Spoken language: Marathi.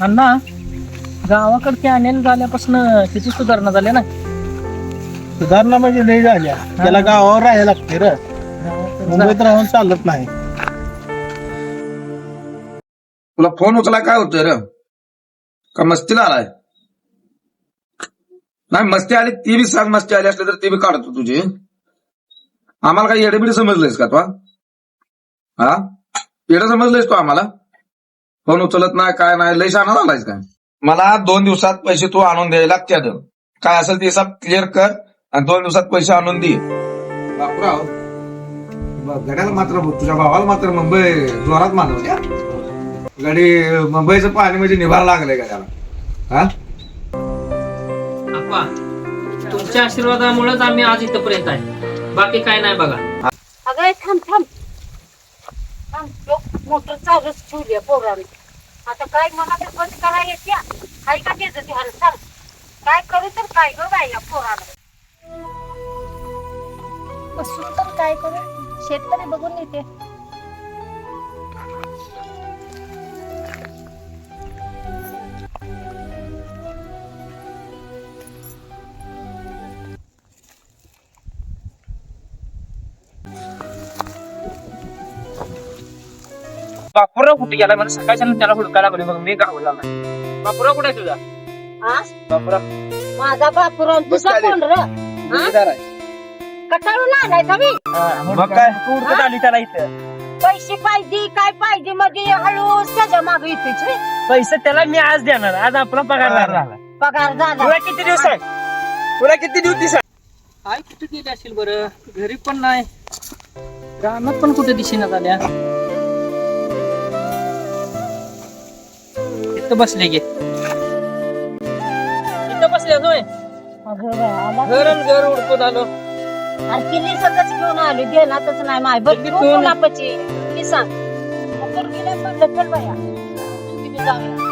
अण्णा गावाकडे कॅनेल झाल्यापासून किती सुधारणा झाल्या ना. सुधारणा म्हणजे नाही झाल्या, त्याला गावावर राहायला लागते रे, मुंबईत राहून चालत नाही. तुला फोन उचला काय होतंय रे? का मस्तीला आलाय? नाही मस्ती आली ती बी सांग, मस्ती आली असली तर ती बी काढतो तुझी. आम्हाला काही येडेबिडी समजलंयस का तू? हा येडं समजलंयस तू आम्हाला? फोन उचलत नाही काय नाही, लय शहाणा झालायस काय? मला 2 दिवसात पैसे तू आणून द्यायला लागतात. काय असेल ते हिसाब क्लिअर कर आणि 2 दिवसात पैसे आणून दे. बापराव गड्याला मात्र तुझ्या भावाला मात्र मुंबई जोरात मानवल्या. गडी मुंबईचं पाणी म्हणजे निभार लागलंय गड्याला. हा आप्पा, तुमच्या आशीर्वादामुळेच आम्ही आज इथपर्यंत आहे, बाकी काय नाही बघा. अगं थांब थांब थांब, मोटर चालूच ठेवली पोराने. आता काय मला तर बंद करायला येत्या काय का त्याचं ध्यान सांग. काय करू तर काय ग बाई या पोराला. बसून तर काय करू, शेतकरी बघून येते. बापुराव कुठे गेला? मला सकाळच्या त्याला हुडकायला लागले, मग मी गावला नाही. बापुराव कुठे आहे तुझा? बापुराव माझा बापूराव तुझा कोण र? कटाळून आलाय का मी? मग काय हुडकत आली त्याला इथं? पैसे पाहिजे काय पाहिजे मध्ये हळू त्याच्या मागे येतेच रे. पैसे त्याला मी आज देणार, आज आपला पगार झाला. पगार झाला. तुला किती दिवस आहे? तुला किती दिवस आहे? काय कुठे गेली असेल बरं? घरी पण नाही, रानात पण कुठे दिसेना झाल्या. इथं बसले गे, इथं बसले होय. घर उडकून आलो. अरे किल्ली सगळंच घेऊन आली, देणारच नाही माय बघ किल्ली कोण? लापाची की सांग. गेल्या पडलं चल बाया. किती जाऊया.